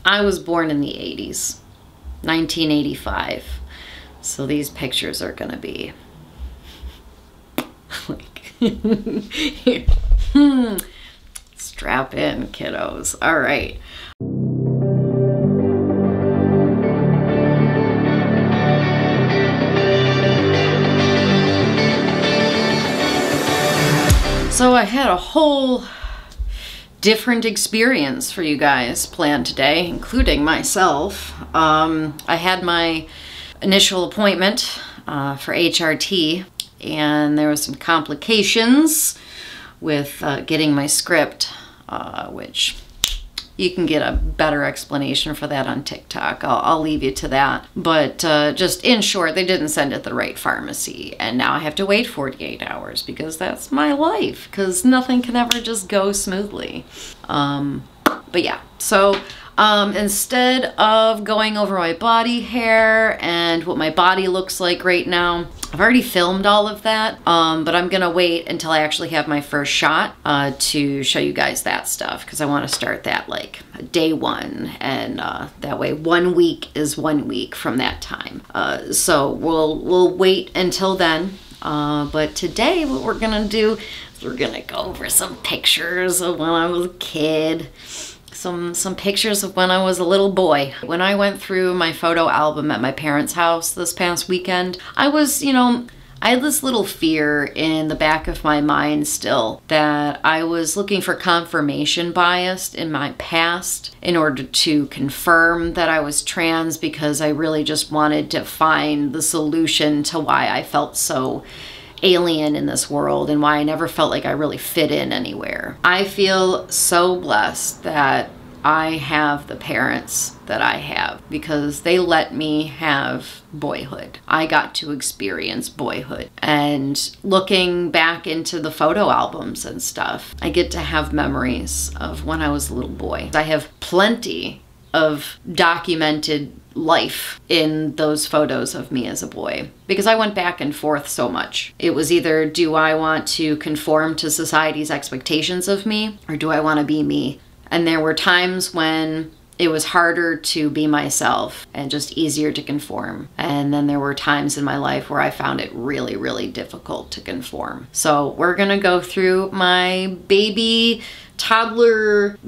I was born in the 80s, 1985. So these pictures are gonna be like, strap in, kiddos. All right. So I had a whole different experience for you guys planned today, including myself. I had my initial appointment for HRT, and there was some complications with getting my script, which you can get a better explanation for that on TikTok. I'll leave you to that. But just in short, they didn't send it to the right pharmacy. And now I have to wait 48 hours because that's my life. Because nothing can ever just go smoothly. But yeah, so instead of going over my body hair and what my body looks like right now, I've already filmed all of that, but I'm gonna wait until I actually have my first shot to show you guys that stuff, because I want to start that like day one, and that way 1 week is 1 week from that time. So we'll wait until then. But today what we're gonna do is we're gonna go over some pictures of when I was a kid. Some pictures of when I was a little boy. When I went through my photo album at my parents' house this past weekend, I was, you know, I had this little fear in the back of my mind still that I was looking for confirmation bias in my past in order to confirm that I was trans, because I really just wanted to find the solution to why I felt so alien in this world and why I never felt like I really fit in anywhere. I feel so blessed that I have the parents that I have, because they let me have boyhood. I got to experience boyhood, and looking back into the photo albums and stuff, I get to have memories of when I was a little boy. I have plenty of documented life in those photos of me as a boy, because I went back and forth so much. It was either, do I want to conform to society's expectations of me, or do I want to be me? And there were times when it was harder to be myself and just easier to conform. And then there were times in my life where I found it really, really difficult to conform. So we're gonna go through my baby, toddler,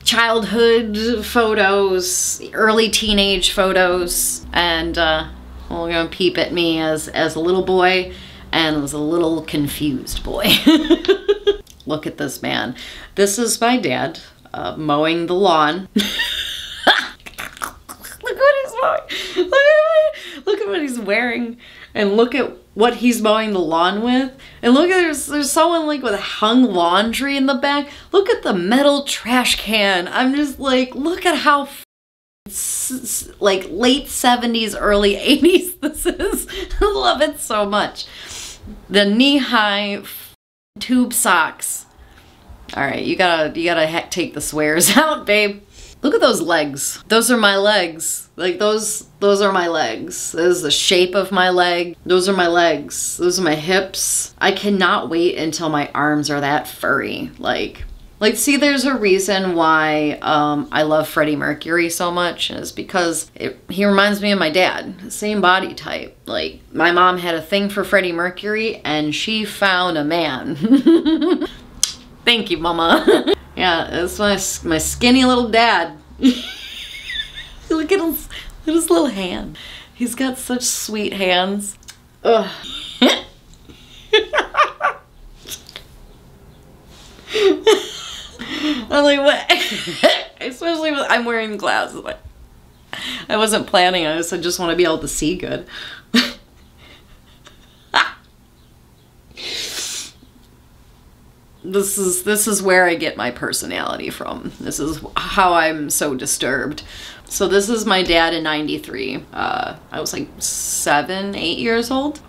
childhood photos, early teenage photos, and we're gonna peep at me as a little boy and as a little confused boy. Look at this man. This is my dad mowing the lawn. Look what he's mowing. Look at what he's wearing, and look at what he's mowing the lawn with. And look at, there's someone like with hung laundry in the back. Look at the metal trash can. I'm just like, look at how like late 70s, early 80s this is. I love it so much. The knee-high tube socks. All right, you gotta take the swears out, babe. Look at those legs. Those are my legs. Like those are my legs. This is the shape of my leg. Those are my legs. Those are my hips. I cannot wait until my arms are that furry. Like see, there's a reason why I love Freddie Mercury so much, is because he reminds me of my dad. Same body type. Like, my mom had a thing for Freddie Mercury, and she found a man. Thank you, mama. Yeah, that's my skinny little dad. Look at his little hand. He's got such sweet hands. Ugh. I'm like, what? Especially when I'm wearing glasses. I wasn't planning on this. I just want to be able to see good. This is where I get my personality from. This is how I'm so disturbed. So this is my dad in '93. I was like 7, 8 years old.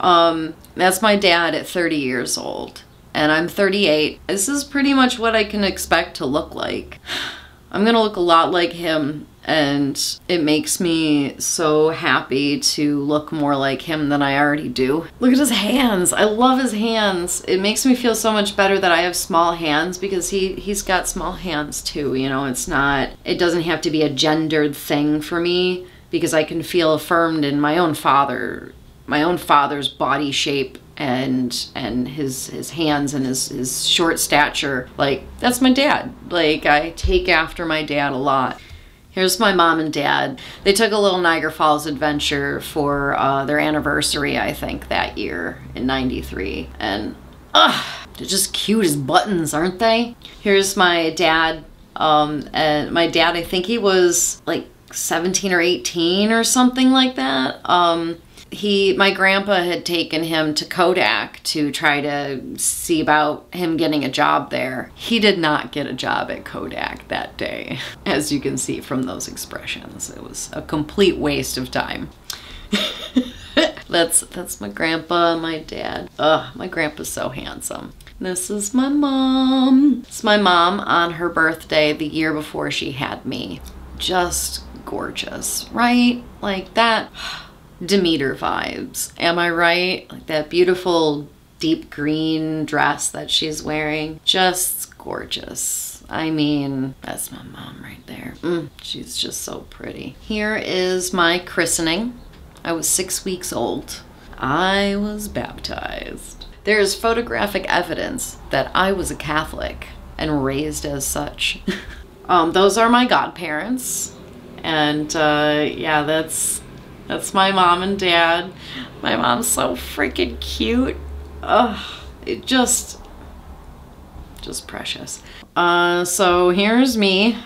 That's my dad at 30 years old. And I'm 38. This is pretty much what I can expect to look like. I'm gonna look a lot like him And it makes me so happy to look more like him than I already do. Look at his hands. I love his hands. It makes me feel so much better that I have small hands, because he's got small hands too. You know, it doesn't have to be a gendered thing for me, because I can feel affirmed in my own father's body shape and his hands and his short stature. Like, that's my dad. Like, I take after my dad a lot. Here's my mom and dad. They took a little Niagara Falls adventure for their anniversary, I think, that year in '93. And they're just cute as buttons, aren't they? Here's my dad. And my dad, I think he was like 17 or 18 or something like that. My grandpa had taken him to Kodak to try to see about him getting a job there. He did not get a job at Kodak that day, as you can see from those expressions. It was a complete waste of time. That's my grandpa and my dad. Ugh, my grandpa's so handsome. This is my mom. It's my mom on her birthday the year before she had me. Just gorgeous, right? Like that. Demeter vibes. Am I right? Like that beautiful deep green dress that she's wearing. Just gorgeous. I mean, that's my mom right there. She's just so pretty. Here is my christening. I was 6 weeks old. I was baptized. There is photographic evidence that I was a Catholic and raised as such. Those are my godparents. And yeah, that's my mom and dad. My mom's so freaking cute. Ugh, it just precious. So here's me,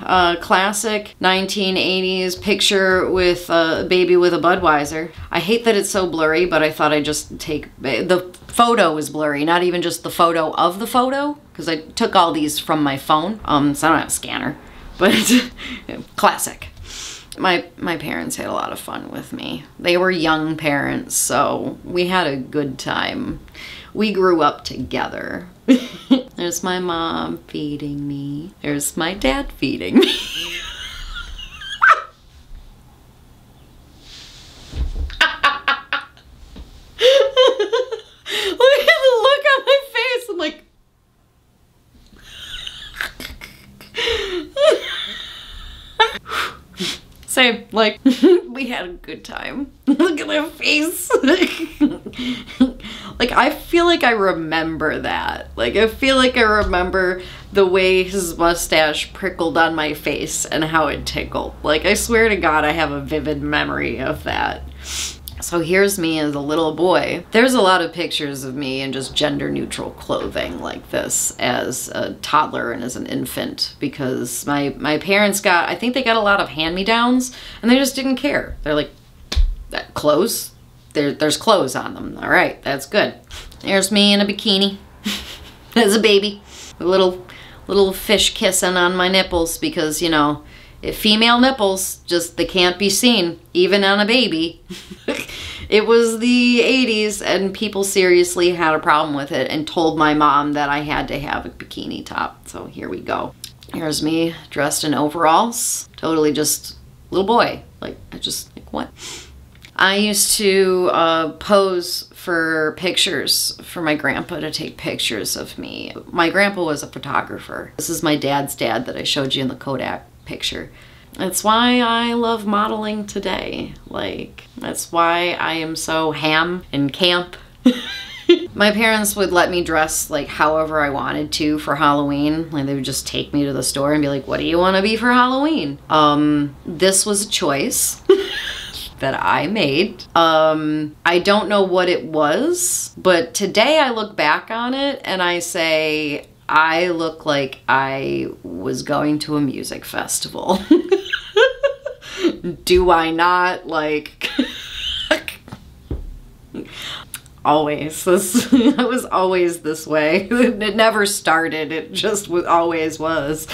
classic 1980s picture with a baby with a Budweiser. I hate that it's so blurry, but I thought I'd just take, the photo is blurry, not even just the photo of the photo, because I took all these from my phone, so I don't have a scanner, but classic. My parents had a lot of fun with me. They were young parents, so we had a good time. We grew up together. There's my mom feeding me. There's my dad feeding me. Look at the look on my face. I'm like... Same, like, we had a good time. Look at my face. Like, I feel like I remember that. Like, I feel like I remember the way his mustache prickled on my face and how it tickled. Like, I swear to God, I have a vivid memory of that. So here's me as a little boy. There's a lot of pictures of me in just gender neutral clothing like this as a toddler and as an infant, because my parents I think they got a lot of hand-me-downs and they just didn't care. They're like, that clothes? There's clothes on them. All right, that's good. There's me in a bikini as a baby. A little fish kissing on my nipples, because, you know, if female nipples, they can't be seen, even on a baby. It was the 80s and people seriously had a problem with it and told my mom that I had to have a bikini top. So here we go. Here's me dressed in overalls. Totally just little boy. Like, what? I used to pose for pictures for my grandpa to take pictures of me. My grandpa was a photographer. This is my dad's dad that I showed you in the Kodak picture. That's why I love modeling today. Like, that's why I am so ham and camp. My parents would let me dress like however I wanted to for Halloween. Like, they would just take me to the store and be like, what do you want to be for Halloween? This was a choice that I made. I don't know what it was, but today I look back on it and I say, I look like I was going to a music festival. Do I not? Like, always. I was always this way. It never started. It just always was.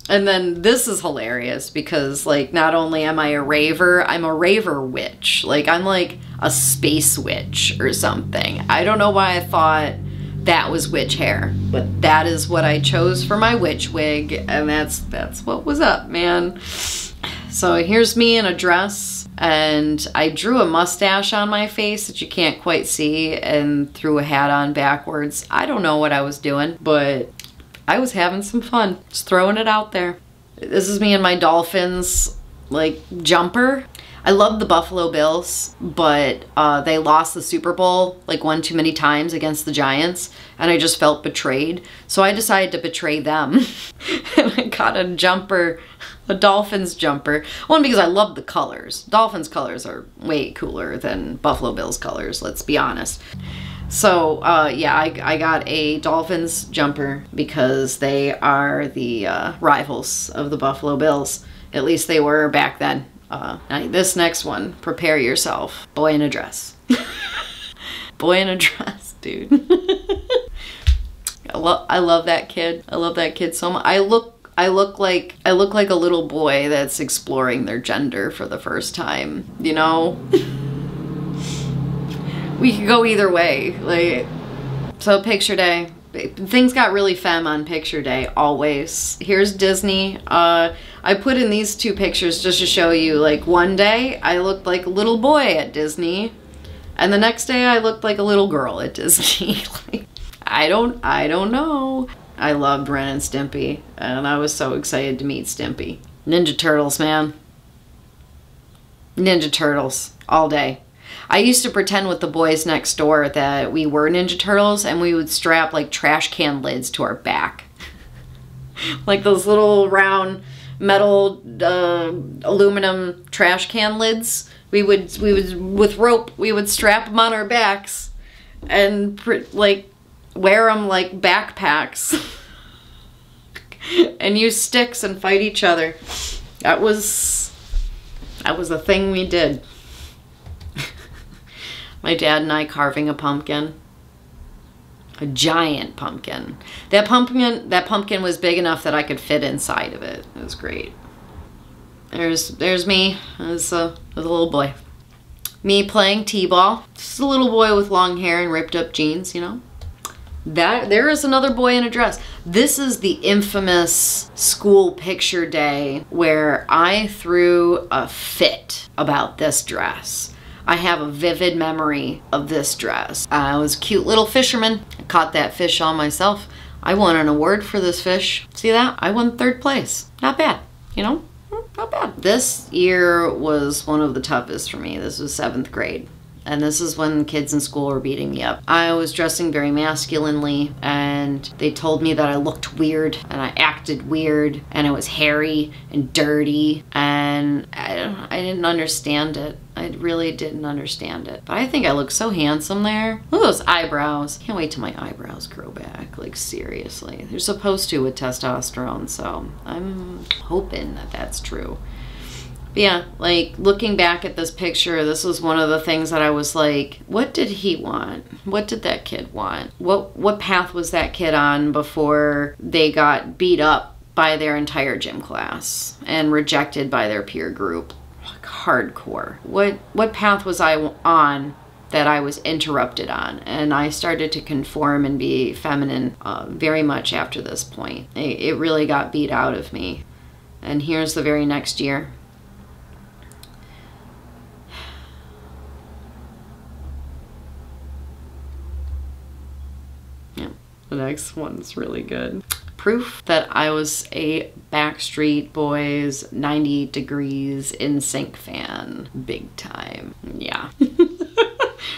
And then this is hilarious because, like, not only am I a raver, I'm a raver witch. Like, I'm like a space witch or something. I don't know why I thought that was witch hair, but that is what I chose for my witch wig, and that's what was up, man. So here's me in a dress, and I drew a mustache on my face that you can't quite see and threw a hat on backwards. I don't know what I was doing, but I was having some fun. Just throwing it out there. This is me in my Dolphins, like, jumper. I love the Buffalo Bills, but they lost the Super Bowl like one too many times against the Giants, and I just felt betrayed. So I decided to betray them. And I got a jumper, a Dolphins jumper. One, because I love the colors. Dolphins colors are way cooler than Buffalo Bills colors, let's be honest. So yeah, I got a Dolphins jumper because they are the rivals of the Buffalo Bills. At least they were back then. This next one, prepare yourself. Boy in a dress. Boy in a dress, dude. I love that kid. I love that kid so much. I look like a little boy that's exploring their gender for the first time, you know? We could go either way. Like, so picture day. Things got really femme on picture day, always. Here's Disney. I put in these two pictures just to show you, like, one day I looked like a little boy at Disney, and the next day I looked like a little girl at Disney. Like, I don't know. I loved Ren and Stimpy, and I was so excited to meet Stimpy. Ninja Turtles, man. Ninja Turtles, all day. I used to pretend with the boys next door that we were Ninja Turtles, and we would strap like trash can lids to our back. Like those little round metal aluminum trash can lids. We would with rope, we would strap them on our backs and like wear them like backpacks and use sticks and fight each other. That was a thing we did. My dad and I carving a pumpkin. A giant pumpkin. That pumpkin was big enough that I could fit inside of it. It was great. There's me as a little boy. Me playing t-ball. Just a little boy with long hair and ripped up jeans, you know. There is another boy in a dress. This is the infamous school picture day where I threw a fit about this dress. I have a vivid memory of this dress. I was a cute little fisherman. I caught that fish all myself. I won an award for this fish. See that? I won 3rd place. Not bad, you know? Not bad. This year was one of the toughest for me. This was 7th grade. And this is when kids in school were beating me up. I was dressing very masculinely, and they told me that I looked weird and I acted weird and I was hairy and dirty, and I didn't understand it. I really didn't understand it. But I think I look so handsome there. Look at those eyebrows. Can't wait till my eyebrows grow back. Like, seriously. They're supposed to with testosterone, so I'm hoping that that's true. Yeah, like, looking back at this picture, this was one of the things that I was like, what did he want? What did that kid want? What path was that kid on before they got beat up by their entire gym class and rejected by their peer group? Like, hardcore. What path was I on that I was interrupted on? And I started to conform and be feminine very much after this point. It really got beat out of me. And here's the very next year. The next one's really good. Proof that I was a Backstreet Boys 90 Degrees NSYNC fan. Big time. Yeah.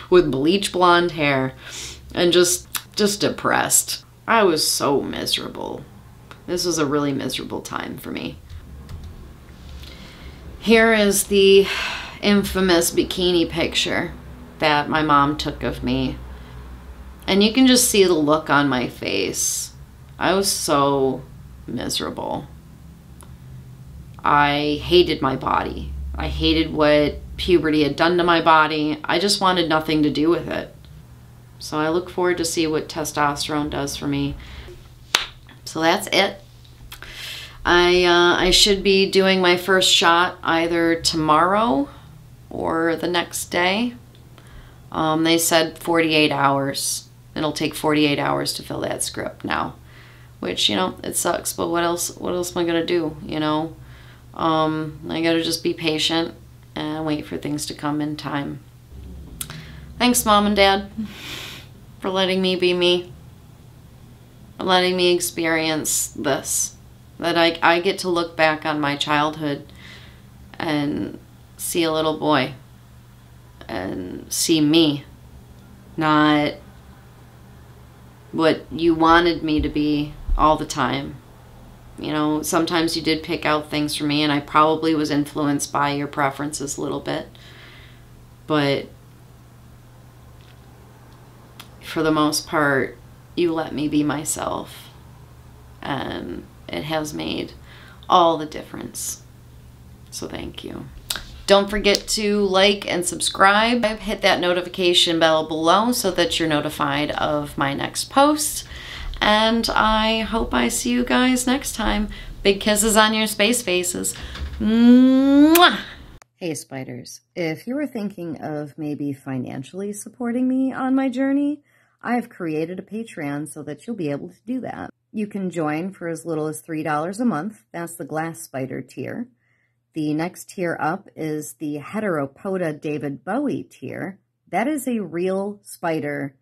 With bleach blonde hair and just depressed. I was so miserable. This was a really miserable time for me. Here is the infamous bikini picture that my mom took of me. And you can just see the look on my face. I was so miserable. I hated my body. I hated what puberty had done to my body. I just wanted nothing to do with it. So I look forward to see what testosterone does for me. So that's it. I should be doing my first shot either tomorrow or the next day. They said 48 hours. It'll take 48 hours to fill that script now, which, you know, it sucks, but what else am I gonna do, you know? I gotta just be patient and wait for things to come in time. Thanks, Mom and Dad, for letting me be me, letting me experience this. That I get to look back on my childhood and see a little boy and see me, not what you wanted me to be all the time. You know, sometimes you did pick out things for me, and I probably was influenced by your preferences a little bit. But for the most part, you let me be myself. And it has made all the difference. So thank you. Don't forget to like and subscribe. Hit that notification bell below so that you're notified of my next post. And I hope I see you guys next time. Big kisses on your space faces. Mwah! Hey spiders, if you were thinking of maybe financially supporting me on my journey, I've created a Patreon so that you'll be able to do that. You can join for as little as $3 a month. That's the glass spider tier. The next tier up is the Heteropoda David Bowie tier. That is a real spider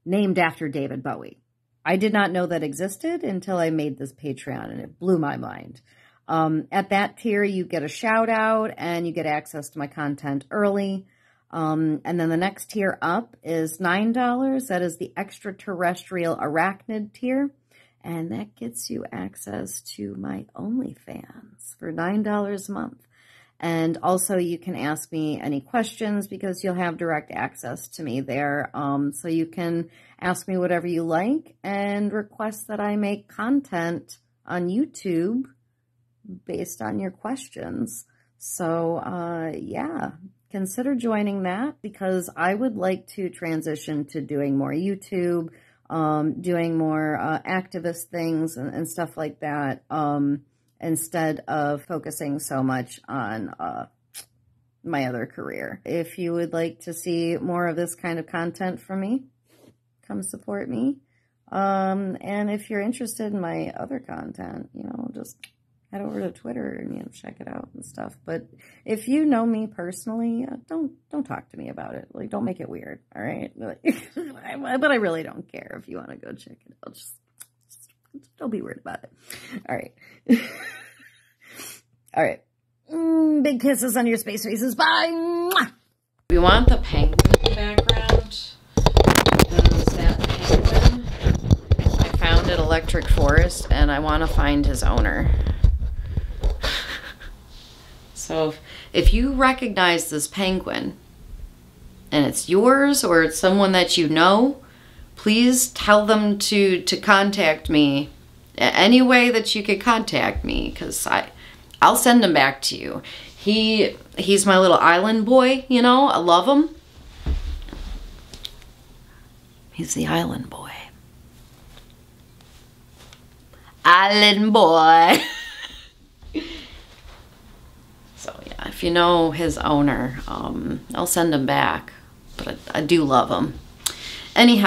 named after David Bowie. I did not know that existed until I made this Patreon, and it blew my mind. At that tier, you get a shout out and you get access to my content early. And then the next tier up is $9. That is the extraterrestrial arachnid tier. And that gets you access to my OnlyFans for $9 a month. And also you can ask me any questions because you'll have direct access to me there. So you can ask me whatever you like and request that I make content on YouTube based on your questions. So, yeah, consider joining that because I would like to transition to doing more YouTube, doing more activist things and stuff like that, instead of focusing so much on my other career. If you would like to see more of this kind of content from me, come support me. And if you're interested in my other content, you know, just head over to Twitter and, you know, check it out and stuff. But if you know me personally, don't talk to me about it. Like, don't make it weird, all right? But I really don't care if you want to go check it out. Just don't be weird about it. All right. All right. Big kisses on your space faces. Bye. We want the penguin in the background. Because that penguin, I found at Electric Forest, and I want to find his owner. So if you recognize this penguin, and it's yours or it's someone that you know, please tell them to contact me any way that you could contact me, because I'll send him back to you. He's my little island boy, you know. I love him. He's the island boy. Island boy. So yeah, if you know his owner, I'll send him back. But I do love him. Anyhow.